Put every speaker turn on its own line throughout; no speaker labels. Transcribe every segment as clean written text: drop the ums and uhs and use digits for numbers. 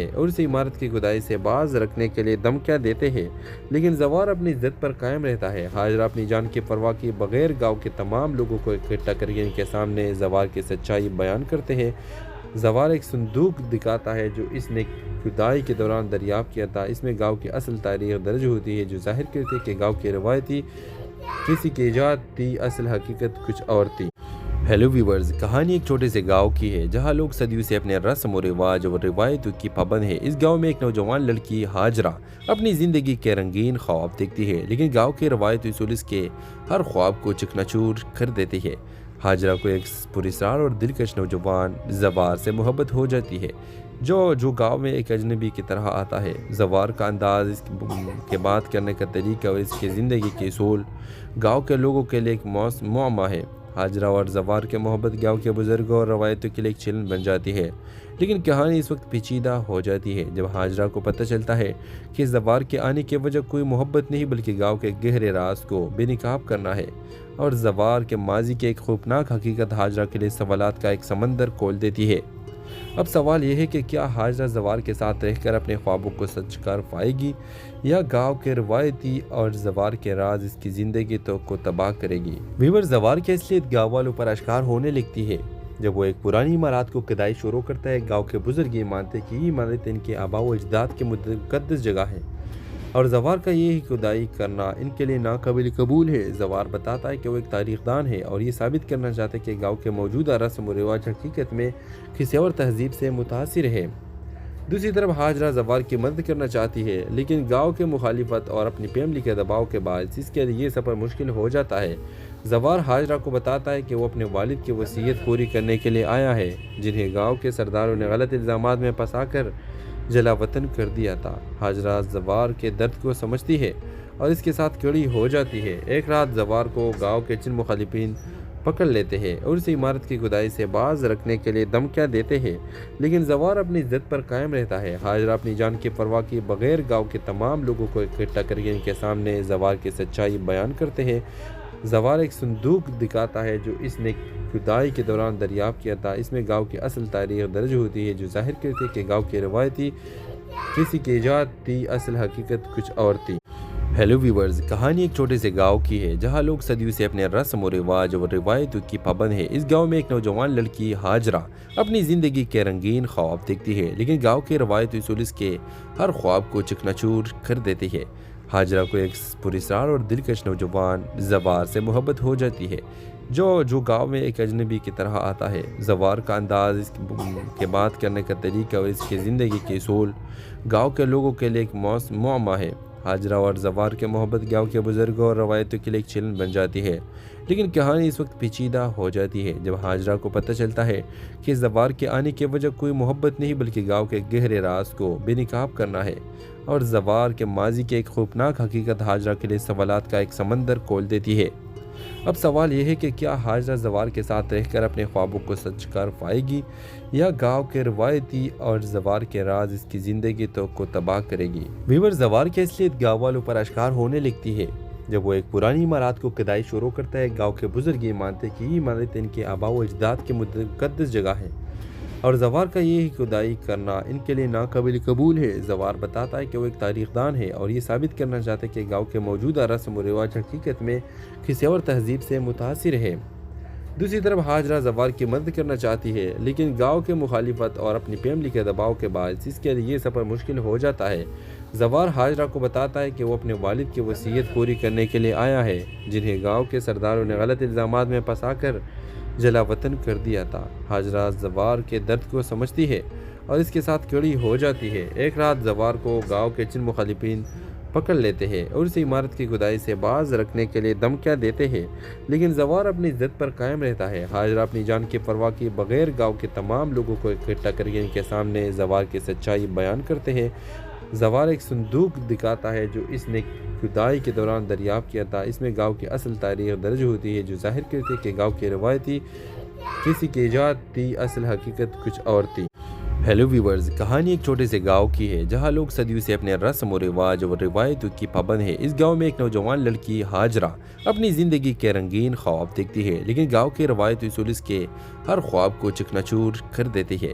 اور اسے عمارت کی کھدائی سے باز رکھنے کے لیے دھمکیاں دیتے ہیں، لیکن زوار اپنی ضد پر قائم رہتا ہے۔ ہاجرہ اپنی جان کی پرواہ کیے بغیر گاؤں کے تمام لوگوں کو اکٹھا کر کے ان کے سامنے زوار کی سچائی بیان کرتے ہیں۔ زوار ایک صندوق دکھاتا ہے جو اس نے کھدائی کے دوران دریافت کیا تھا۔ اس میں گاؤں کی اصل تاریخ درج ہوتی ہے جو ظاہر کرتی ہے کہ گاؤں کی روایتی کسی کی ایجاد تھی، اصل حقیقت کچھ اور تھی۔ ہیلو ویورز، کہانی ایک چھوٹے سے گاؤں کی ہے جہاں لوگ صدیوں سے اپنے رسم و رواج اور روایتوں کی پابند ہیں۔ اس گاؤں میں ایک نوجوان لڑکی ہاجرہ اپنی زندگی کے رنگین خواب دیکھتی ہے، لیکن گاؤں کے روایتی اصول اس کے ہر خواب کو چکنا چور کر دیتی ہے۔ ہاجرہ کو ایک پراسرار اور دلکش نوجوان زوار سے محبت ہو جاتی ہے جو گاؤں میں ایک اجنبی کی طرح آتا ہے۔ زوار کا انداز، اس کے بات کرنے کا طریقہ اور اس کی زندگی کے اصول گاؤں کے لوگوں کے لیے ایک معمہ ہے۔ ہاجرہ اور زوار کے محبت گاؤں کے بزرگوں اور روایتوں کے لیے ایک چیلنج بن جاتی ہے، لیکن کہانی اس وقت پیچیدہ ہو جاتی ہے جب ہاجرہ کو پتہ چلتا ہے کہ زوار کے آنے کی وجہ کوئی محبت نہیں بلکہ گاؤں کے گہرے راز کو بے نقاب کرنا ہے، اور زوار کے ماضی کی ایک خوفناک حقیقت ہاجرہ کے لیے سوالات کا ایک سمندر کھول دیتی ہے۔ اب سوال یہ ہے کہ کیا ہاجرہ زوار کے ساتھ رہ کر اپنے خوابوں کو سچ کر پائے گی، یا گاؤں کے روایتی اور زوار کے راز اس کی زندگی کو تباہ کرے گی؟ ویور، زوار کی اصلیت گاؤں والوں پر اشکار ہونے لگتی ہے جب وہ ایک پرانی عمارات کو کھدائی شروع کرتا ہے۔ گاؤں کے بزرگ یہ مانتے کہ یہ عمارت ان کے آباء و اجداد کی مقدس جگہ ہے، اور زوار کا یہ کھدائی کرنا ان کے لیے ناقابل قبول ہے۔ زوار بتاتا ہے کہ وہ ایک تاریخ دان ہے اور یہ ثابت کرنا چاہتا ہے کہ گاؤں کے موجودہ رسم و رواج حقیقت میں کسی اور تہذیب سے متاثر ہے۔ دوسری طرف ہاجرہ زوار کی مدد کرنا چاہتی ہے، لیکن گاؤں کے مخالفت اور اپنی فیملی کے دباؤ کے باعث اس کے لیے یہ سفر مشکل ہو جاتا ہے۔ زوار ہاجرہ کو بتاتا ہے کہ وہ اپنے والد کی وصیت پوری کرنے کے لیے آیا ہے، جنہیں گاؤں کے سرداروں نے غلط الزامات میں پھنسا کر جلا وطن کر دیا تھا۔ ہاجرہ زوار کے درد کو سمجھتی ہے اور اس کے ساتھ کھڑی ہو جاتی ہے۔ ایک رات زوار کو گاؤں کے چند مخالفین پکڑ لیتے ہیں اور اسے عمارت کی کھدائی سے باز رکھنے کے لیے دھمکیاں دیتے ہیں، لیکن زوار اپنی ضد پر قائم رہتا ہے۔ ہاجرہ اپنی جان کی پرواہ کیے بغیر گاؤں کے تمام لوگوں کو اکٹھا کر کے ان کے سامنے زوار کی سچائی بیان کرتے ہیں۔ زوار ایک صندوق دکھاتا ہے جو اس نے کھدائی کے دوران دریافت کیا تھا۔ اس میں گاؤں کی اصل تاریخ درج ہوتی ہے جو ظاہر کرتی ہے کہ گاؤں کی روایتی کسی کی ایجاد تھی، اصل حقیقت کچھ اور تھی۔ ہیلو ویورز، کہانی ایک چھوٹے سے گاؤں کی ہے جہاں لوگ صدیوں سے اپنے رسم و رواج اور روایتوں کی پابند ہیں۔ اس گاؤں میں ایک نوجوان لڑکی ہاجرہ اپنی زندگی کے رنگین خواب دیکھتی ہے، لیکن گاؤں کے روایتی اصول اس کے ہر خواب کو چکنا چور کر دیتی ہے۔ ہاجرہ کو ایک پراسرار اور دلکش نوجوان زوار سے محبت ہو جاتی ہے جو گاؤں میں ایک اجنبی کی طرح آتا ہے۔ زوار کا انداز، اس کے بات کرنے کا طریقہ اور اس کی زندگی کے اصول گاؤں کے لوگوں کے لیے ایک معمہ ہے۔ ہاجرہ اور زوار کے محبت گاؤں کے بزرگوں اور روایتوں کے لیے ایک چیلنج بن جاتی ہے، لیکن کہانی اس وقت پیچیدہ ہو جاتی ہے جب ہاجرہ کو پتہ چلتا ہے کہ زوار کے آنے کی وجہ کوئی محبت نہیں بلکہ گاؤں کے گہرے راز کو بے نقاب کرنا ہے، اور زوار کے ماضی کی ایک خوفناک حقیقت ہاجرہ کے لیے سوالات کا ایک سمندر کھول دیتی ہے۔ اب سوال یہ ہے کہ کیا ہاجرہ زوار کے ساتھ رہ کر اپنے خوابوں کو سچ کر پائے گی، یا گاؤں کے روایتی اور زوار کے راز اس کی زندگی کو تباہ کرے گی؟ ویور، زوار کی اصلیت گاؤں والوں پر اشکار ہونے لگتی ہے جب وہ ایک پرانی عمارات کو کھدائی شروع کرتا ہے۔ گاؤں کے بزرگ یہ مانتے کہ یہ عمارت ان کے آباء و اجداد کی مقدس جگہ ہے، اور زوار کا یہ کھدائی کرنا ان کے لیے ناقابل قبول ہے۔ زوار بتاتا ہے کہ وہ ایک تاریخ دان ہے اور یہ ثابت کرنا چاہتا ہے کہ گاؤں کے موجودہ رسم و رواج حقیقت میں کسی اور تہذیب سے متاثر ہے۔ دوسری طرف ہاجرہ زوار کی مدد کرنا چاہتی ہے، لیکن گاؤں کے مخالفت اور اپنی فیملی کے دباؤ کے باعث اس کے لیے یہ سفر مشکل ہو جاتا ہے۔ زوار ہاجرہ کو بتاتا ہے کہ وہ اپنے والد کی وصیت پوری کرنے کے لیے آیا ہے، جنہیں گاؤں کے سرداروں نے غلط الزامات میں پھنسا کر جلا وطن کر دیا تھا۔ ہاجرہ زوار کے درد کو سمجھتی ہے اور اس کے ساتھ کھڑی ہو جاتی ہے۔ ایک رات زوار کو گاؤں کے چند مخالفین پکڑ لیتے ہیں اور اسے عمارت کی کھدائی سے باز رکھنے کے لیے دھمکیاں دیتے ہیں، لیکن زوار اپنی ضد پر قائم رہتا ہے۔ ہاجرہ اپنی جان کی پرواہ کیے بغیر گاؤں کے تمام لوگوں کو اکٹھا کر کے ان کے سامنے زوار کی سچائی بیان کرتے ہیں۔ زوار ایک صندوق دکھاتا ہے جو اس نے کھدائی کے دوران دریافت کیا تھا۔ اس میں گاؤں کی اصل تاریخ درج ہوتی ہے جو ظاہر کرتی ہے کہ گاؤں کی روایتی کسی کی ایجاد تھی، اصل حقیقت کچھ اور تھی۔ ہیلو ویورز، کہانی ایک چھوٹے سے گاؤں کی ہے جہاں لوگ صدیوں سے اپنے رسم و رواج اور روایتوں کی پابند ہیں۔ اس گاؤں میں ایک نوجوان لڑکی ہاجرہ اپنی زندگی کے رنگین خواب دیکھتی ہے، لیکن گاؤں کے روایتی اصول اس کے ہر خواب کو چکنا چور کر دیتی ہے۔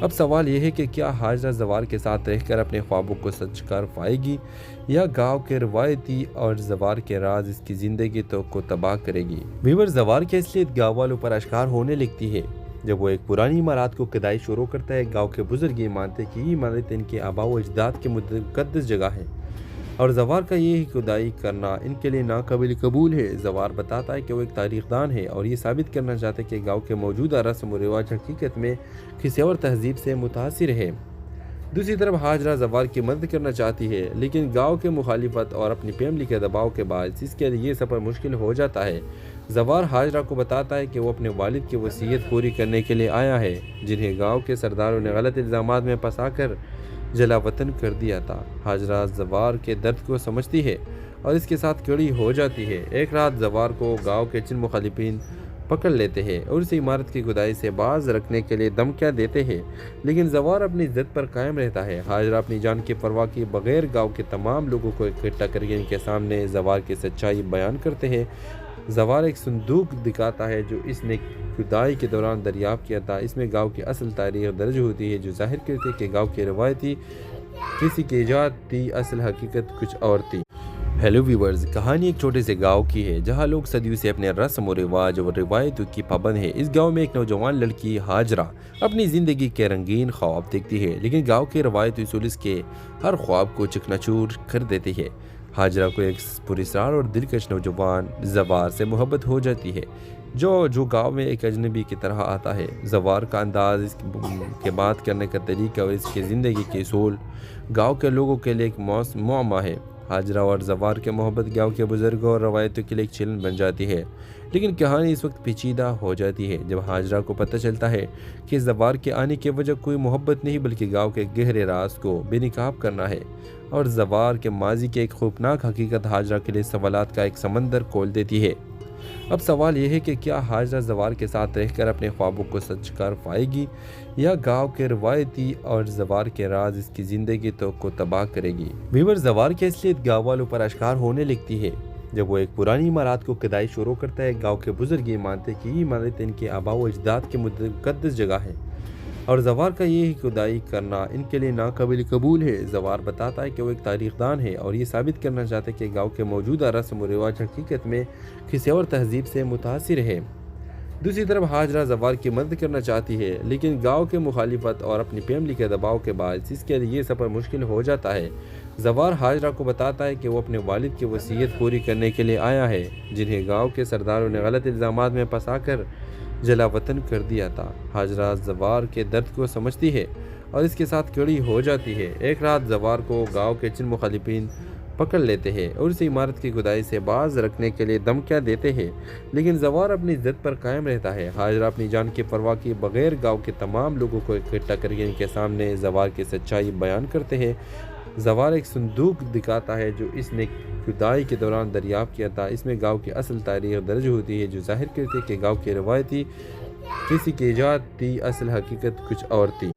اب سوال یہ ہے کہ کیا حاجرہ زوار کے ساتھ رہ کر اپنے خوابوں کو سچ کر پائے گی یا گاؤں کے روایتی اور زوار کے راز اس کی زندگی کو تباہ کرے گی؟ ویور زوار کی اصلیت گاؤں والوں پر اشکار ہونے لگتی ہے جب وہ ایک پرانی عمارات کو کھدائی شروع کرتا ہے۔ گاؤں کے بزرگ یہ مانتے کہ یہ عمارت ان کے آباء و اجداد کی مقدس جگہ ہے اور زوار کا یہ کھدائی کرنا ان کے لیے ناقابل قبول ہے۔ زوار بتاتا ہے کہ وہ ایک تاریخ دان ہے اور یہ ثابت کرنا چاہتا ہے کہ گاؤں کے موجودہ رسم و رواج حقیقت میں کسی اور تہذیب سے متاثر ہے۔ دوسری طرف حاجرہ زوار کی مدد کرنا چاہتی ہے لیکن گاؤں کے مخالفت اور اپنی فیملی کے دباؤ کے باعث اس کے لیے یہ سفر مشکل ہو جاتا ہے۔ زوار حاجرہ کو بتاتا ہے کہ وہ اپنے والد کی وصیت پوری کرنے کے لیے آیا ہے جنہیں گاؤں کے سرداروں نے غلط الزامات میں پھنسا کر جلا وطن کر دیا تھا۔ حاجرہ زوار کے درد کو سمجھتی ہے اور اس کے ساتھ کھڑی ہو جاتی ہے۔ ایک رات زوار کو گاؤں کے چند مخالفین پکڑ لیتے ہیں اور اسے عمارت کی کھدائی سے باز رکھنے کے لیے دھمکیاں دیتے ہیں لیکن زوار اپنی ضد پر قائم رہتا ہے۔ حاجرہ اپنی جان کی پرواہ کیے بغیر گاؤں کے تمام لوگوں کو اکٹھا کر کے ان کے سامنے زوار کی سچائی بیان کرتے ہیں۔ زوار ایک صندوق دکھاتا ہے جو اس نے کھدائی کے دوران دریافت کیا تھا۔ اس میں گاؤں کی اصل تاریخ درج ہوتی ہے جو ظاہر کرتی ہے کہ گاؤں کی روایتی کسی کی ایجاد تھی، اصل حقیقت کچھ اور تھی۔ ہیلو ویورز، کہانی ایک چھوٹے سے گاؤں کی ہے جہاں لوگ صدیوں سے اپنے رسم و رواج اور روایتوں کی پابند ہے۔ اس گاؤں میں ایک نوجوان لڑکی حاجرہ اپنی زندگی کے رنگین خواب دیکھتی ہے لیکن گاؤں کے روایتی اصول اس کے ہر خواب کو چکنا چور کر دیتی ہے۔ حاجرہ کو ایک پراسرار اور دلکش نوجوان زوار سے محبت ہو جاتی ہے جو گاؤں میں ایک اجنبی کی طرح آتا ہے۔ زوار کا انداز، اس کے بات کرنے کا طریقہ اور اس کی زندگی کے اصول گاؤں کے لوگوں کے لیے ایک معمہ ہے۔ حاجرہ اور زوار کے محبت گاؤں کے بزرگوں اور روایتوں کے لیے ایک چیلنج بن جاتی ہے لیکن کہانی اس وقت پیچیدہ ہو جاتی ہے جب حاجرہ کو پتہ چلتا ہے کہ زوار کے آنے کی وجہ کوئی محبت نہیں بلکہ گاؤں کے گہرے راز کو بے نقاب کرنا ہے، اور زوار کے ماضی کی ایک خوفناک حقیقت حاجرہ کے لیے سوالات کا ایک سمندر کھول دیتی ہے۔ اب سوال یہ ہے کہ کیا حاجرہ زوار کے ساتھ رہ کر اپنے خوابوں کو سچ کر پائے گی یا گاؤں کے روایتی اور زوار کے راز اس کی زندگی کو تباہ کرے گی؟ ویور زوار کی اصلیت گاؤں والوں پر اشکار ہونے لگتی ہے جب وہ ایک پرانی عمارات کو کھدائی شروع کرتا ہے۔ گاؤں کے بزرگ یہ مانتے کہ یہ عمارت ان کے آباء و اجداد کی مقدس جگہ ہے اور زوار کا یہ کھدائی کرنا ان کے لیے ناقابل قبول ہے۔ زوار بتاتا ہے کہ وہ ایک تاریخ دان ہے اور یہ ثابت کرنا چاہتا ہے کہ گاؤں کے موجودہ رسم و رواج حقیقت میں کسی اور تہذیب سے متاثر ہے۔ دوسری طرف حاجرہ زوار کی مدد کرنا چاہتی ہے لیکن گاؤں کے مخالفت اور اپنی فیملی کے دباؤ کے باعث اس کے لیے یہ سفر مشکل ہو جاتا ہے۔ زوار حاجرہ کو بتاتا ہے کہ وہ اپنے والد کی وصیت پوری کرنے کے لیے آیا ہے جنہیں گاؤں کے سرداروں نے غلط الزامات میں پھنسا کر جلا وطن کر دیا تھا۔ حاجرہ زوار کے درد کو سمجھتی ہے اور اس کے ساتھ کھڑی ہو جاتی ہے۔ ایک رات زوار کو گاؤں کے چند مخالفین پکڑ لیتے ہیں اور اسے عمارت کی کھدائی سے باز رکھنے کے لیے دھمکیاں دیتے ہیں لیکن زوار اپنی ضد پر قائم رہتا ہے۔ حاجرہ اپنی جان کی پرواہ کیے بغیر گاؤں کے تمام لوگوں کو اکٹھا کر کے ان کے سامنے زوار کی سچائی بیان کرتے ہیں۔ زوار ایک صندوق دکھاتا ہے جو اس نے کھدائی کے دوران دریافت کیا تھا۔ اس میں گاؤں کی اصل تاریخ درج ہوتی ہے جو ظاہر کرتی ہے کہ گاؤں کی روایتی کسی کی ایجاد تھی، اصل حقیقت کچھ اور تھی۔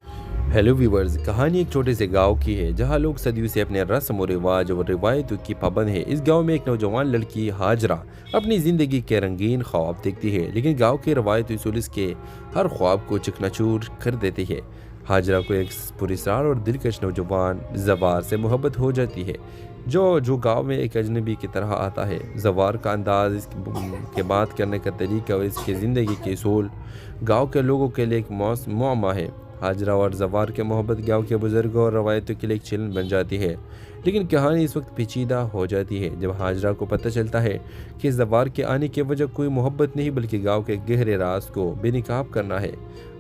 ہیلو ویورز، کہانی ایک چھوٹے سے گاؤں کی ہے جہاں لوگ صدیوں سے اپنے رسم و رواج اور روایتوں کی پابند ہے۔ اس گاؤں میں ایک نوجوان لڑکی حاجرہ اپنی زندگی کے رنگین خواب دیکھتی ہے لیکن گاؤں کے روایتی اصول اس کے ہر خواب کو چکنا چور کر دیتی ہے۔ حاجرہ کو ایک پراسرار اور دلکش نوجوان زوار سے محبت ہو جاتی ہے جو گاؤں میں ایک اجنبی کی طرح آتا ہے۔ زوار کا انداز، اس کے بات کرنے کا طریقہ اور اس کی زندگی کے اصول گاؤں کے لوگوں کے لیے ایک معمہ ہے۔ حاجرہ اور زوار کے محبت گاؤں کے بزرگوں اور روایتوں کے لیے ایک چیلنج بن جاتی ہے لیکن کہانی اس وقت پیچیدہ ہو جاتی ہے جب حاجرہ کو پتہ چلتا ہے کہ زوار کے آنے کی وجہ کوئی محبت نہیں بلکہ گاؤں کے گہرے راز کو بے نقاب کرنا ہے،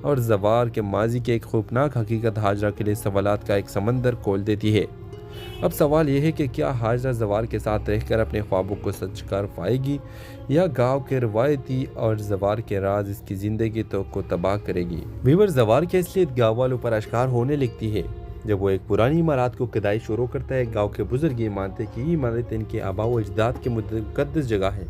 اور زوار کے ماضی کی ایک خوفناک حقیقت حاجرہ کے لیے سوالات کا ایک سمندر کھول دیتی ہے۔ اب سوال یہ ہے کہ کیا حاجرہ زوار کے ساتھ رہ کر اپنے خوابوں کو سچ کر پائے گی یا گاؤں کے روایتی اور زوار کے راز اس کی زندگی کو تباہ کرے گی؟ ویور زوار کی اصلیت گاؤں والوں پر اشکار ہونے لگتی ہے جب وہ ایک پرانی عمارات کو کھدائی شروع کرتا ہے۔ گاؤں کے بزرگ یہ مانتے کہ یہ عمارت ان کے آباء و اجداد کی مقدس جگہ ہے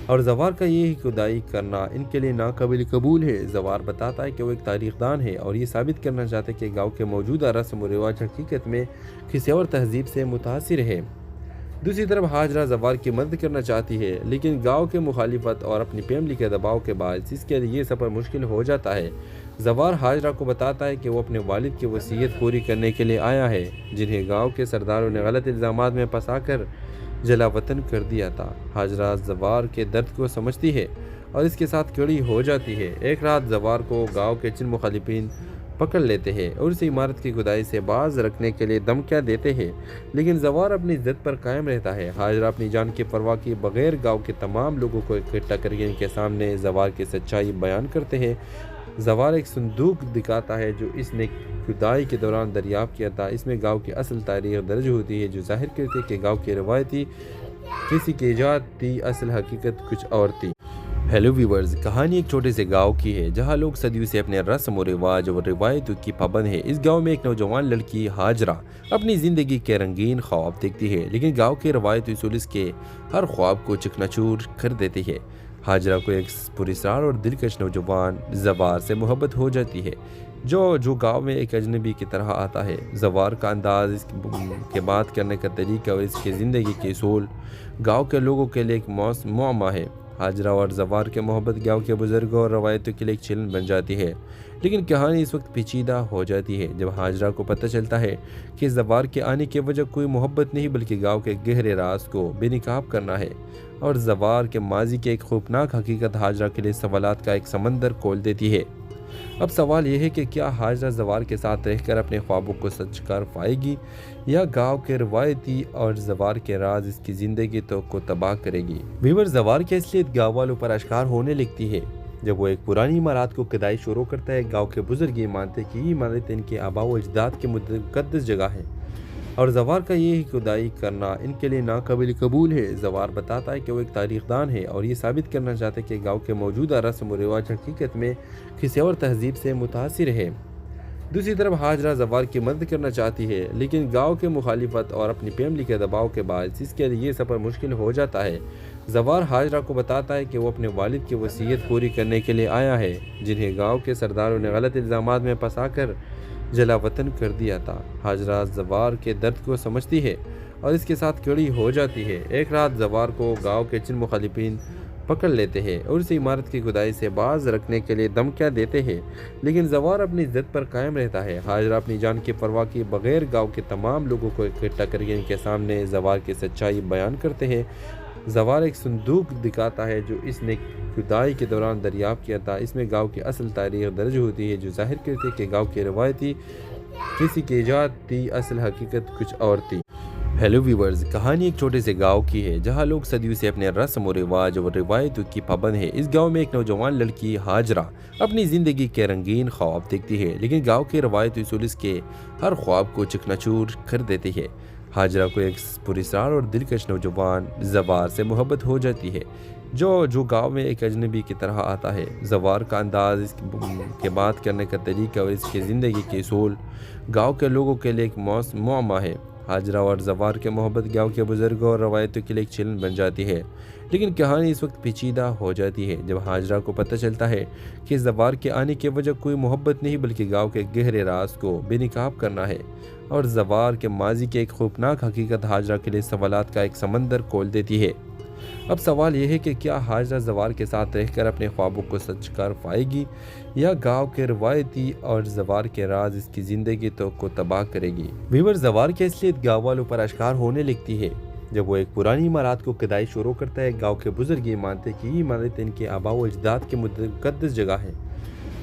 اور زوار کا یہ کھدائی کرنا ان کے لیے ناقابل قبول ہے۔ زوار بتاتا ہے کہ وہ ایک تاریخ دان ہے اور یہ ثابت کرنا چاہتا ہے کہ گاؤں کے موجودہ رسم و رواج حقیقت میں کسی اور تہذیب سے متاثر ہے۔ دوسری طرف حاجرہ زوار کی مدد کرنا چاہتی ہے، لیکن گاؤں کے مخالفت اور اپنی فیملی کے دباؤ کے باعث اس کے لیے یہ سفر مشکل ہو جاتا ہے۔ زوار حاجرہ کو بتاتا ہے کہ وہ اپنے والد کی وصیت پوری کرنے کے لیے آیا ہے، جنہیں گاؤں کے سرداروں نے غلط الزامات میں پھنسا کر جلا وطن کر دیا تھا۔ حاجرہ زوار کے درد کو سمجھتی ہے اور اس کے ساتھ کھڑی ہو جاتی ہے۔ ایک رات زوار کو گاؤں کے چند مخالفین پکڑ لیتے ہیں اور اسے عمارت کی کھدائی سے باز رکھنے کے لیے دھمکیاں دیتے ہیں، لیکن زوار اپنی ضد پر قائم رہتا ہے۔ حاجرہ اپنی جان کی پرواہ کیے بغیر گاؤں کے تمام لوگوں کو اکٹھا کر کے ان کے سامنے زوار کی سچائی بیان کرتے ہیں۔ زوار ایک صندوق دکھاتا ہے جو اس نے کھدائی کے دوران دریافت کیا تھا۔ اس میں گاؤں کی اصل تاریخ درج ہوتی ہے، جو ظاہر کرتی ہے کہ گاؤں کی روایتی کسی کی ایجاد تھی، اصل حقیقت کچھ اور تھی۔ ہیلو ویورز، کہانی ایک چھوٹے سے گاؤں کی ہے جہاں لوگ صدیوں سے اپنے رسم و رواج اور روایتوں کی پابند ہے۔ اس گاؤں میں ایک نوجوان لڑکی حاجرہ اپنی زندگی کے رنگین خواب دیکھتی ہے، لیکن گاؤں کے روایتی اصول اس کے ہر خواب کو چکنا چور کر دیتی ہے۔ حاجرہ کو ایک پراسرار اور دلکش نوجوان زوار سے محبت ہو جاتی ہے، جو گاؤں میں ایک اجنبی کی طرح آتا ہے۔ زوار کا انداز، اس کے بات کرنے کا طریقہ اور اس کے زندگی کے اصول گاؤں کے لوگوں کے لیے ایک معمہ ہے۔ حاجرہ اور زوار کے محبت گاؤں کے بزرگوں اور روایتوں کے لیے ایک چیلنج بن جاتی ہے، لیکن کہانی اس وقت پیچیدہ ہو جاتی ہے جب حاجرہ کو پتہ چلتا ہے کہ زوار کے آنے کی وجہ کوئی محبت نہیں بلکہ گاؤں کے گہرے راز کو بے نقاب کرنا ہے، اور زوار کے ماضی کی ایک خوفناک حقیقت حاجرہ کے لیے سوالات کا ایک سمندر کھول دیتی ہے۔ اب سوال یہ ہے کہ کیا حاجرہ زوار کے ساتھ رہ کر اپنے خوابوں کو سچ کر پائے گی، یا گاؤں کے روایتی اور زوار کے راز اس کی زندگی کو تباہ کرے گی؟ ویور، زوار کی اصلیت گاؤں والوں پر اشکار ہونے لگتی ہے جب وہ ایک پرانی عمارات کو کھدائی شروع کرتا ہے۔ گاؤں کے بزرگ یہ مانتے ہیں کہ یہ عمارت ان کے آباء و اجداد کی مقدس جگہ ہے، اور زوار کا یہ کھدائی کرنا ان کے لیے ناقابل قبول ہے۔ زوار بتاتا ہے کہ وہ ایک تاریخ دان ہے اور یہ ثابت کرنا چاہتے ہیں کہ گاؤں کے موجودہ رسم و رواج حقیقت میں کسی اور تہذیب سے متاثر ہے۔ دوسری طرف حاجرہ زوار کی مدد کرنا چاہتی ہے، لیکن گاؤں کے مخالفت اور اپنی فیملی کے دباؤ کے باعث اس کے لیے یہ سفر مشکل ہو جاتا ہے۔ زوار حاجرہ کو بتاتا ہے کہ وہ اپنے والد کی وصیت پوری کرنے کے لیے آیا ہے، جنہیں گاؤں کے سرداروں نے غلط الزامات میں پھنسا کر جلا وطن کر دیا تھا۔ حاجرہ زوار کے درد کو سمجھتی ہے اور اس کے ساتھ کھڑی ہو جاتی ہے۔ ایک رات زوار کو گاؤں کے چند مخالفین پکڑ لیتے ہیں اور اسے عمارت کی کھدائی سے باز رکھنے کے لیے دھمکیاں دیتے ہیں، لیکن زوار اپنی ضد پر قائم رہتا ہے۔ حاجرہ اپنی جان کی پرواہ کیے بغیر گاؤں کے تمام لوگوں کو اکٹھا کر کے ان کے سامنے زوار کی سچائی بیان کرتے ہیں۔ زوار ایک صندوق دکھاتا ہے جو اس نے کھدائی کے دوران دریافت کیا تھا۔ اس میں گاؤں کی اصل تاریخ درج ہوتی ہے، جو ظاہر کرتی ہے کہ گاؤں کی روایتی کسی کی ایجاد تھی، اصل حقیقت کچھ اور تھی۔ ہیلو ویورز، کہانی ایک چھوٹے سے گاؤں کی ہے جہاں لوگ صدیوں سے اپنے رسم و رواج اور روایتوں کی پابند ہے۔ اس گاؤں میں ایک نوجوان لڑکی حاجرہ اپنی زندگی کے رنگین خواب دیکھتی ہے، لیکن گاؤں کے روایتی اصول اس کے ہر خواب کو چکنا چور کر دیتی ہے۔ حاجرہ کو ایک پراسرار اور دلکش نوجوان زوار سے محبت ہو جاتی ہے، جو گاؤں میں ایک اجنبی کی طرح آتا ہے۔ زوار کا انداز، اس کے بات کرنے کا طریقہ اور اس کے زندگی کے اصول گاؤں کے لوگوں کے لیے ایک معمہ ہے۔ حاجرہ اور زوار کے محبت گاؤں کے بزرگوں اور روایتوں کے لیے ایک چیلنج بن جاتی ہے، لیکن کہانی اس وقت پیچیدہ ہو جاتی ہے جب حاجرہ کو پتہ چلتا ہے کہ زوار کے آنے کی وجہ کوئی محبت نہیں بلکہ گاؤں کے گہرے راز کو بے نقاب کرنا ہے، اور زوار کے ماضی کی ایک خوفناک حقیقت حاجرہ کے لیے سوالات کا ایک سمندر کھول دیتی ہے۔ اب سوال یہ ہے کہ کیا حاجرہ زوار کے ساتھ رہ کر اپنے خوابوں کو سچ کر پائے گی، یا گاؤں کے روایتی اور زوار کے راز اس کی زندگی کو تباہ کرے گی؟ ویور، زوار کی اصلیت گاؤں والوں پر اشکار ہونے لگتی ہے جب وہ ایک پرانی عمارات کو کھدائی شروع کرتا ہے۔ گاؤں کے بزرگ یہ مانتے ہیں کہ یہ عمارت ان کے آباء و اجداد کی مقدس جگہ ہے،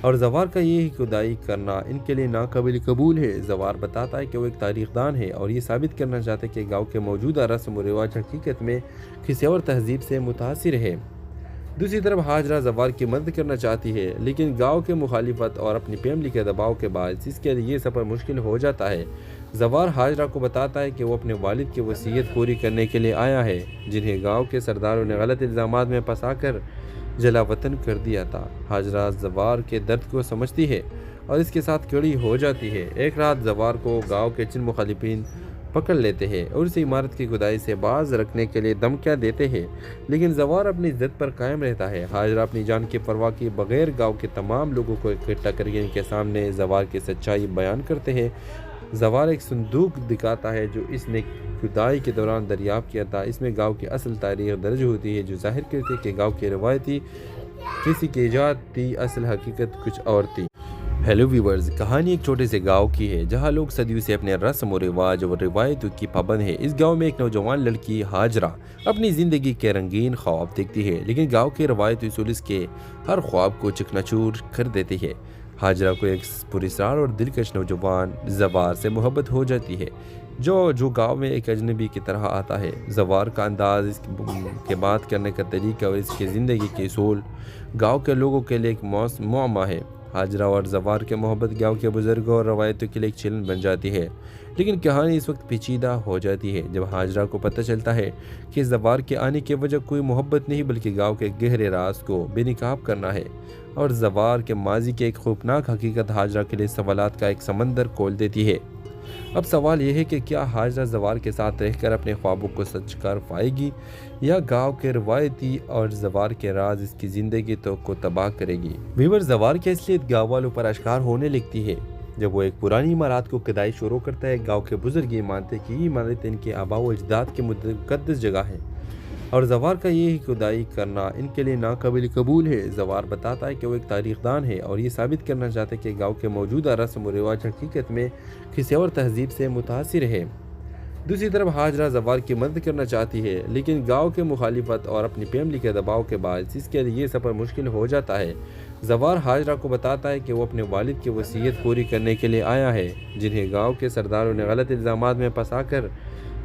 اور زوار کا یہ کھدائی کرنا ان کے لیے ناقابل قبول ہے۔ زوار بتاتا ہے کہ وہ ایک تاریخ دان ہے اور یہ ثابت کرنا چاہتے ہیں کہ گاؤں کے موجودہ رسم و رواج حقیقت میں کسی اور تہذیب سے متاثر ہے۔ دوسری طرف حاجرہ زوار کی مدد کرنا چاہتی ہے، لیکن گاؤں کے مخالفت اور اپنی فیملی کے دباؤ کے باعث اس کے لیے یہ سفر مشکل ہو جاتا ہے۔ زوار حاجرہ کو بتاتا ہے کہ وہ اپنے والد کی وصیت پوری کرنے کے لیے آیا ہے، جنہیں گاؤں کے سرداروں نے غلط الزامات میں پھنسا کر جلا وطن کر دیا تھا۔ حاجرہ زوار کے درد کو سمجھتی ہے اور اس کے ساتھ کھڑی ہو جاتی ہے۔ ایک رات زوار کو گاؤں کے چند مخالفین پکڑ لیتے ہیں اور اسے عمارت کی کھدائی سے باز رکھنے کے لیے دھمکیاں دیتے ہیں، لیکن زوار اپنی ضد پر قائم رہتا ہے۔ حاجرہ اپنی جان کی پرواہ کیے بغیر گاؤں کے تمام لوگوں کو اکٹھا کر کے ان کے سامنے زوار کی سچائی بیان کرتے ہیں۔ زوار ایک صندوق دکھاتا ہے جو اس نے کھدائی کے دوران دریافت کیا تھا۔ اس میں گاؤں کی اصل تاریخ درج ہوتی ہے جو ظاہر کرتی ہے کہ گاؤں کی روایتی کسی کی ایجاد تھی، اصل حقیقت کچھ اور تھی۔ ہیلو ویورز، کہانی ایک چھوٹے سے گاؤں کی ہے جہاں لوگ صدیوں سے اپنے رسم و رواج اور روایتوں کی پابند ہے۔ اس گاؤں میں ایک نوجوان لڑکی ہاجرہ اپنی زندگی کے رنگین خواب دیکھتی ہے، لیکن گاؤں کے روایتی اصول اس کے ہر خواب کو چکنا چور کر دیتی ہے۔ ہاجرہ کو ایک پراسرار اور دلکش نوجوان زوار سے محبت ہو جاتی ہے جو گاؤں میں ایک اجنبی کی طرح آتا ہے۔ زوار کا انداز، اس کے بات کرنے کا طریقہ اور اس کی زندگی کے اصول گاؤں کے لوگوں کے لیے ایک معمہ ہے۔ ہاجرہ اور زوار کے محبت گاؤں کے بزرگوں اور روایتوں کے لیے ایک چیلنج بن جاتی ہے، لیکن کہانی اس وقت پیچیدہ ہو جاتی ہے جب ہاجرہ کو پتہ چلتا ہے کہ زوار کے آنے کی وجہ کوئی محبت نہیں بلکہ گاؤں کے گہرے راز کو بے نقاب کرنا ہے، اور زوار کے ماضی کی ایک خوفناک حقیقت ہاجرہ کے لیے سوالات کا ایک سمندر کھول دیتی ہے۔ اب سوال یہ ہے کہ کیا ہاجرہ زوار کے ساتھ رہ کر اپنے خوابوں کو سچ کر پائے گی، یا گاؤں کے روایتی اور زوار کے راز اس کی زندگی کو تباہ کرے گی؟ ویور، زوار کی اصلیت گاؤں والوں پر اشکار ہونے لگتی ہے جب وہ ایک پرانی عمارات کو کھدائی شروع کرتا ہے۔ گاؤں کے بزرگ یہ مانتے کہ یہ عمارت ان کے آباء و اجداد کی مقدس جگہ ہے، اور زوار کا یہ کھدائی کرنا ان کے لیے ناقابل قبول ہے۔ زوار بتاتا ہے کہ وہ ایک تاریخ دان ہے اور یہ ثابت کرنا چاہتا ہے کہ گاؤں کے موجودہ رسم و رواج حقیقت میں کسی اور تہذیب سے متاثر ہے۔ دوسری طرف ہاجرہ زوار کی مدد کرنا چاہتی ہے، لیکن گاؤں کے مخالفت اور اپنی فیملی کے دباؤ کے باعث اس کے لیے یہ سفر مشکل ہو جاتا ہے۔ زوار ہاجرہ کو بتاتا ہے کہ وہ اپنے والد کی وصیت پوری کرنے کے لیے آیا ہے، جنہیں گاؤں کے سرداروں نے غلط الزامات میں پھنسا کر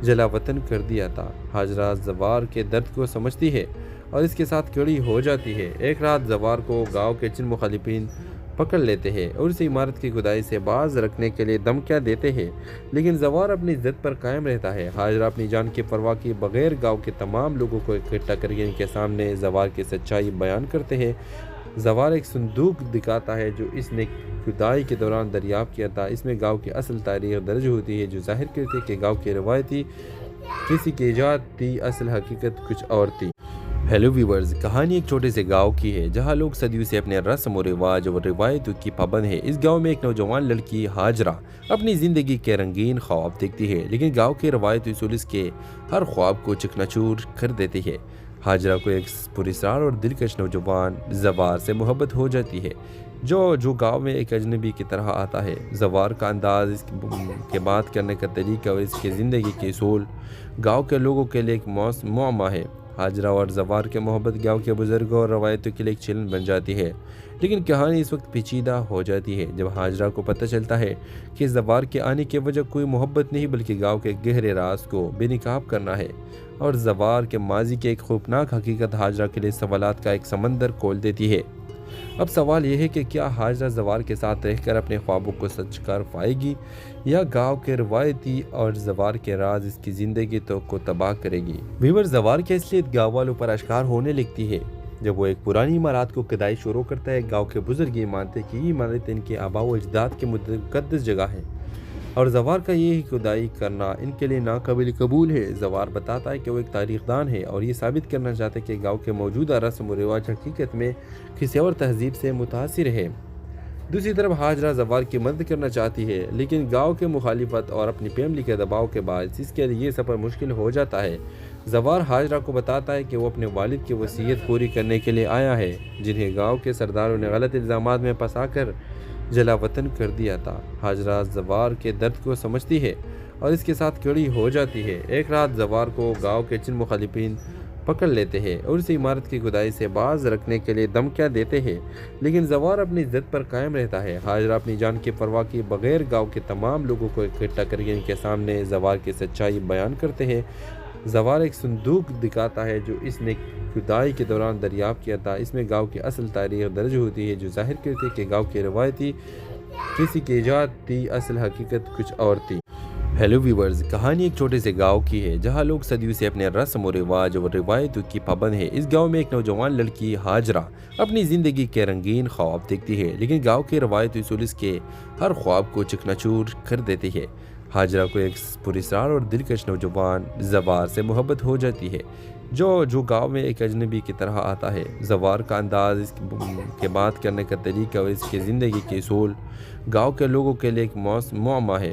جلا وطن کر دیا تھا۔ ہاجرہ زوار کے درد کو سمجھتی ہے اور اس کے ساتھ کھڑی ہو جاتی ہے۔ ایک رات زوار کو گاؤں کے چند مخالفین پکڑ لیتے ہیں اور اسے عمارت کی کھدائی سے باز رکھنے کے لیے دھمکیاں دیتے ہیں، لیکن زوار اپنی ضد پر قائم رہتا ہے۔ ہاجرہ اپنی جان کی پرواہ کیے بغیر گاؤں کے تمام لوگوں کو اکٹھا کر کے ان کے سامنے زوار کی سچائی بیان کرتے ہیں۔ زوار ایک صندوق دکھاتا ہے جو اس نے کھدائی کے دوران دریافت کیا تھا۔ اس میں گاؤں کی اصل تاریخ درج ہوتی ہے جو ظاہر کرتی ہے کہ گاؤں کی روایتی کسی کی ایجاد تھی، اصل حقیقت کچھ اور تھی۔ ہیلو ویورز، کہانی ایک چھوٹے سے گاؤں کی ہے جہاں لوگ صدیوں سے اپنے رسم و رواج اور روایتوں کی پابند ہے۔ اس گاؤں میں ایک نوجوان لڑکی ہاجرہ اپنی زندگی کے رنگین خواب دیکھتی ہے، لیکن گاؤں کے روایتی اصول اس کے ہر خواب کو چکنا چور کر دیتی ہے۔ ہاجرہ کو ایک پراسرار اور دلکش نوجوان زوار سے محبت ہو جاتی ہے جو گاؤں میں ایک اجنبی کی طرح آتا ہے۔ زوار کا انداز، اس کے بات کرنے کا طریقہ اور اس کی زندگی کے اصول گاؤں کے لوگوں کے لیے ایک معمہ ہے۔ ہاجرہ اور زوار کے محبت گاؤں کے بزرگوں اور روایتوں کے لیے ایک چیلنج بن جاتی ہے، لیکن کہانی اس وقت پیچیدہ ہو جاتی ہے جب ہاجرہ کو پتہ چلتا ہے کہ زوار کے آنے کی وجہ کوئی محبت نہیں بلکہ گاؤں کے گہرے راز کو بے نقاب کرنا ہے، اور زوار کے ماضی کی ایک خوفناک حقیقت ہاجرہ کے لیے سوالات کا ایک سمندر کھول دیتی ہے۔ اب سوال یہ ہے کہ کیا ہاجرہ زوار کے ساتھ رہ کر اپنے خوابوں کو سچ کر پائے گی، یا گاؤں کے روایتی اور زوار کے راز اس کی زندگی کو تباہ کرے گی؟ ویور، زوار کی اصلیت گاؤں والوں پر اشکار ہونے لگتی ہے جب وہ ایک پرانی عمارات کو کھدائی شروع کرتا ہے۔ گاؤں کے بزرگ یہ مانتے کہ یہ عمارت ان کے آباء و اجداد کی مقدس جگہ ہے، اور زوار کا یہ کھدائی کرنا ان کے لیے ناقابل قبول ہے۔ زوار بتاتا ہے کہ وہ ایک تاریخ دان ہے اور یہ ثابت کرنا چاہتا ہے کہ گاؤں کے موجودہ رسم و رواج حقیقت میں کسی اور تہذیب سے متاثر ہے۔ دوسری طرف ہاجرہ زوار کی مدد کرنا چاہتی ہے، لیکن گاؤں کے مخالفت اور اپنی فیملی کے دباؤ کے باعث اس کے لیے یہ سفر مشکل ہو جاتا ہے۔ زوار ہاجرہ کو بتاتا ہے کہ وہ اپنے والد کی وصیت پوری کرنے کے لیے آیا ہے، جنہیں گاؤں کے سرداروں نے غلط الزامات میں پھنسا کر جلا وطن کر دیا تھا۔ ہاجرہ زوار کے درد کو سمجھتی ہے اور اس کے ساتھ کھڑی ہو جاتی ہے۔ ایک رات زوار کو گاؤں کے چند مخالفین پکڑ لیتے ہیں اور اسے عمارت کی کھدائی سے باز رکھنے کے لیے دھمکیاں دیتے ہیں، لیکن زوار اپنی ضد پر قائم رہتا ہے۔ ہاجرہ اپنی جان کی پرواہ کیے بغیر گاؤں کے تمام لوگوں کو اکٹھا کر کے ان کے سامنے زوار کی سچائی بیان کرتے ہیں۔ زوار ایک صندوق دکھاتا ہے جو اس نے کھدائی کے دوران دریافت کیا تھا۔ اس میں گاؤں کی اصل تاریخ درج ہوتی ہے جو ظاہر کرتی ہے کہ گاؤں کی روایتی کسی کی ایجاد تھی، اصل حقیقت کچھ اور تھی۔ ہیلو ویورز، کہانی ایک چھوٹے سے گاؤں کی ہے جہاں لوگ صدیوں سے اپنے رسم و رواج اور روایتوں کی پابند ہے۔ اس گاؤں میں ایک نوجوان لڑکی ہاجرہ اپنی زندگی کے رنگین خواب دیکھتی ہے، لیکن گاؤں کے روایتی اصول اس کے ہر خواب کو چکنا چور کر دیتی ہے۔ ہاجرہ کو ایک پراسرار اور دلکش نوجوان زوار سے محبت ہو جاتی ہے جو گاؤں میں ایک اجنبی کی طرح آتا ہے۔ زوار کا انداز، اس کے بات کرنے کا طریقہ اور اس کی زندگی کے اصول گاؤں کے لوگوں کے لیے ایک معمہ ہے۔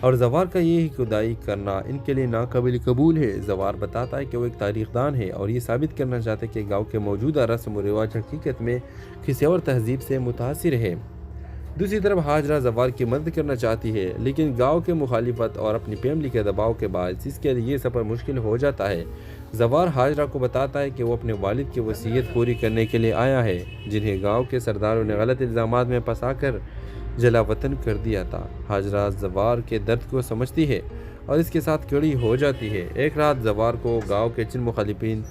اور زوار کا یہ کھدائی کرنا ان کے لیے ناقابل قبول ہے۔ زوار بتاتا ہے کہ وہ ایک تاریخ دان ہے اور یہ ثابت کرنا چاہتے ہیں کہ گاؤں کے موجودہ رسم و رواج حقیقت میں کسی اور تہذیب سے متاثر ہے۔ دوسری طرف ہاجرہ زوار کی مدد کرنا چاہتی ہے، لیکن گاؤں کے مخالفت اور اپنی فیملی کے دباؤ کے باعث اس کے لیے یہ سفر مشکل ہو جاتا ہے۔ زوار ہاجرہ کو بتاتا ہے کہ وہ اپنے والد کی وصیت پوری کرنے کے لیے آیا ہے، جنہیں گاؤں کے سرداروں نے غلط الزامات میں پھنسا کر جلا وطن کر دیا تھا۔ ہاجرہ زوار کے درد کو سمجھتی ہے اور اس کے ساتھ کھڑی ہو جاتی ہے۔ ایک رات زوار کو گاؤں کے چند مخالفین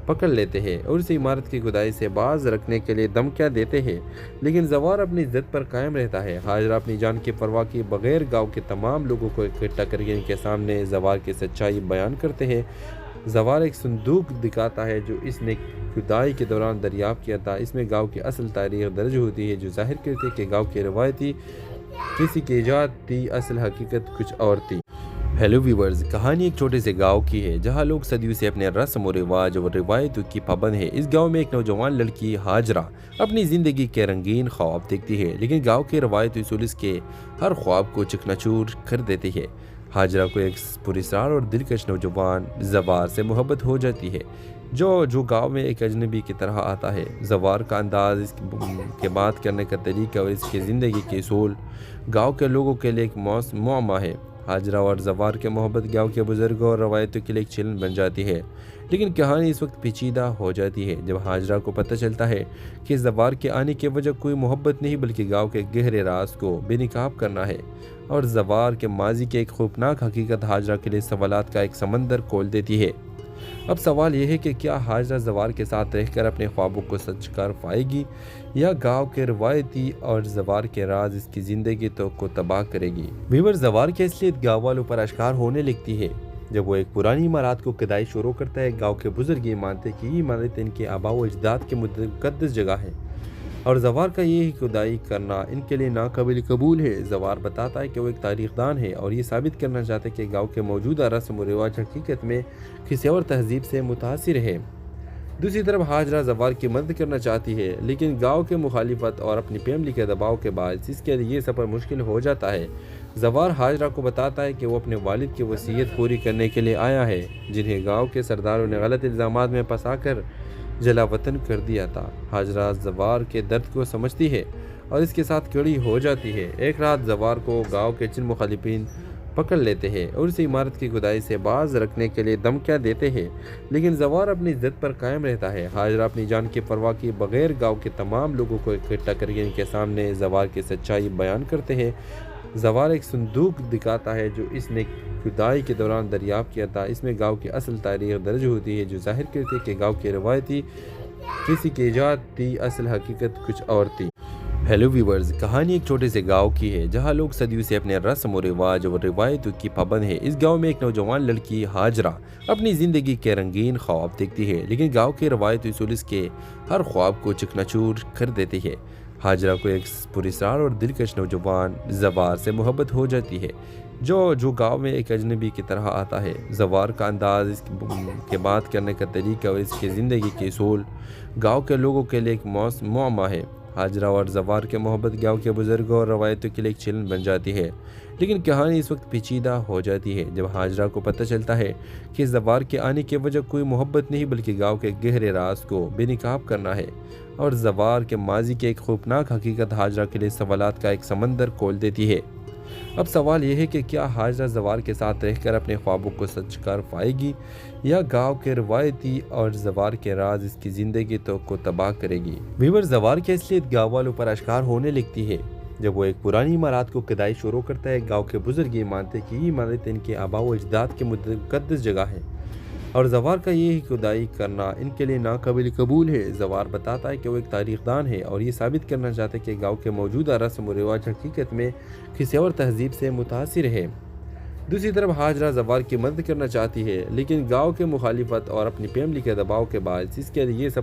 پکڑ لیتے ہیں اور اسے عمارت کی کھدائی سے باز رکھنے کے لیے دھمکیاں دیتے ہیں، لیکن زوار اپنی ضد پر قائم رہتا ہے۔ ہاجرہ اپنی جان کی پرواہ کیے بغیر گاؤں کے تمام لوگوں کو اکٹھا کر کے ان کے سامنے زوار کی سچائی بیان کرتے ہیں۔ زوار ایک صندوق دکھاتا ہے جو اس نے کھدائی کے دوران دریافت کیا تھا۔ اس میں گاؤں کی اصل تاریخ درج ہوتی ہے، جو ظاہر کرتی ہے کہ گاؤں کی روایتی کسی کی ایجاد تھی، اصل حقیقت کچھ اور تھی۔ ہیلو ویورز، کہانی ایک چھوٹے سے گاؤں کی ہے جہاں لوگ صدیوں سے اپنے رسم و رواج اور روایتوں کی پابند ہے۔ اس گاؤں میں ایک نوجوان لڑکی ہاجرہ اپنی زندگی کے رنگین خواب دیکھتی ہے، لیکن گاؤں کے روایتی اصول اس کے ہر خواب کو چکنا-چور کر دیتی ہے۔ ہاجرہ کو ایک پراسرار اور دلکش نوجوان زوار سے محبت ہو جاتی ہے، جو گاؤں میں ایک اجنبی کی طرح آتا ہے۔ زوار کا انداز، اس کے بات کرنے کا طریقہ اور اس کی زندگی کے اصول گاؤں کے لوگوں کے لیے ایک معمہ ہے۔ ہاجرہ اور زوار کے محبت گاؤں کے بزرگوں اور روایتوں کے لیے ایک چیلنج بن جاتی ہے، لیکن کہانی اس وقت پیچیدہ ہو جاتی ہے جب ہاجرہ کو پتہ چلتا ہے کہ زوار کے آنے کی وجہ کوئی محبت نہیں بلکہ گاؤں کے گہرے راز کو بے نقاب کرنا ہے۔ اور زوار کے ماضی کی ایک خوفناک حقیقت ہاجرہ کے لیے سوالات کا ایک سمندر کھول دیتی ہے۔ اب سوال یہ ہے کہ کیا ہاجرہ زوار کے ساتھ رہ کر اپنے خوابوں کو سچ کر پائے گی، یا گاؤں کے روایتی اور زوار کے راز اس کی زندگی کو تباہ کرے گی؟ ویور، زوار کی اصلیت گاؤں والوں پر اشکار ہونے لگتی ہے جب وہ ایک پرانی عمارت کو کھدائی شروع کرتا ہے۔ گاؤں کے بزرگ یہ مانتے ہیں کہ یہ عمارت ان کے آباء و اجداد کی مقدس جگہ ہے اور زوار کا یہ کھدائی کرنا ان کے لیے ناقابل قبول ہے۔ زوار بتاتا ہے کہ وہ ایک تاریخ دان ہے اور یہ ثابت کرنا چاہتے ہیں کہ گاؤں کے موجودہ رسم و رواج حقیقت میں کسی اور تہذیب سے متاثر ہے۔ دوسری طرف ہاجرہ زوار کی مدد کرنا چاہتی ہے، لیکن گاؤں کے مخالفت اور اپنی فیملی کے دباؤ کے باعث اس کے لیے یہ سفر مشکل ہو جاتا ہے۔ زوار ہاجرہ کو بتاتا ہے کہ وہ اپنے والد کی وصیت پوری کرنے کے لیے آیا ہے، جنہیں گاؤں کے سرداروں نے غلط الزامات میں پھنسا کر جلا وطن کر دیا تھا۔ ہاجرہ زوار کے درد کو سمجھتی ہے اور اس کے ساتھ کھڑی ہو جاتی ہے۔ ایک رات زوار کو گاؤں کے چند مخالفین پکڑ لیتے ہیں اور اسے عمارت کی کھدائی سے باز رکھنے کے لیے دھمکیاں دیتے ہیں، لیکن زوار اپنی ضد پر قائم رہتا ہے۔ ہاجرہ اپنی جان کی پرواہ کیے بغیر گاؤں کے تمام لوگوں کو اکٹھا کر کے ان کے سامنے زوار کی سچائی بیان کرتے ہیں۔ زوار ایک صندوق دکھاتا ہے جو اس نے کھدائی کے دوران دریافت کیا تھا۔ اس میں گاؤں کی اصل تاریخ درج ہوتی ہے، جو ظاہر کرتی ہے کہ گاؤں کی روایتی کسی کی ایجاد تھی، اصل حقیقت کچھ اور تھی۔ ہیلو ویورز، کہانی ایک چھوٹے سے گاؤں کی ہے جہاں لوگ صدیوں سے اپنے رسم و رواج اور روایتوں کی پابند ہے۔ اس گاؤں میں ایک نوجوان لڑکی ہاجرہ اپنی زندگی کے رنگین خواب دیکھتی ہے، لیکن گاؤں کے روایتی اصول اس کے ہر خواب کو چکنا-چور کر دیتی ہے۔ ہاجرہ کو ایک پراسرار اور دلکش نوجوان زوار سے محبت ہو جاتی ہے، جو گاؤں میں ایک اجنبی کی طرح آتا ہے۔ زوار کا انداز، اس کے بات کرنے کا طریقہ اور اس کی زندگی کے اصول گاؤں کے لوگوں کے لیے ایک معمہ ہے۔ ہاجرہ اور زوار کے محبت گاؤں کے بزرگوں اور روایتوں کے لیے ایک چیلنج بن جاتی ہے، لیکن کہانی اس وقت پیچیدہ ہو جاتی ہے جب ہاجرہ کو پتہ چلتا ہے کہ زوار کے آنے کی وجہ کوئی محبت نہیں بلکہ گاؤں کے گہرے راز کو بے نقاب کرنا ہے۔ اور زوار کے ماضی کی ایک خوفناک حقیقت ہاجرہ کے لیے سوالات کا ایک سمندر کھول دیتی ہے۔ اب سوال یہ ہے کہ کیا ہاجرہ زوار کے ساتھ رہ کر اپنے خوابوں کو سچ کر پائے گی، یا گاؤں کے روایتی اور زوار کے راز اس کی زندگی کو تباہ کرے گی؟ ویور، زوار کی اصلیت گاؤں والوں پر اشکار ہونے لگتی ہے جب وہ ایک پرانی عمارت کو کھدائی شروع کرتا ہے۔ گاؤں کے بزرگ یہ مانتے ہیں کہ یہ عمارت ان کے آباء و اجداد کی مقدس جگہ ہے اور زوار کا یہ کھدائی کرنا ان کے لیے ناقابل قبول ہے۔ زوار بتاتا ہے کہ وہ ایک تاریخ دان ہے اور یہ ثابت کرنا چاہتے ہیں کہ گاؤں کے موجودہ رسم و رواج حقیقت میں کسی اور تہذیب سے متاثر ہے۔ دوسری طرف ہاجرہ زوار کی مدد کرنا چاہتی ہے، لیکن گاؤں کے مخالفت اور اپنی فیملی کے دباؤ کے باعث اس کے لیے یہ سفر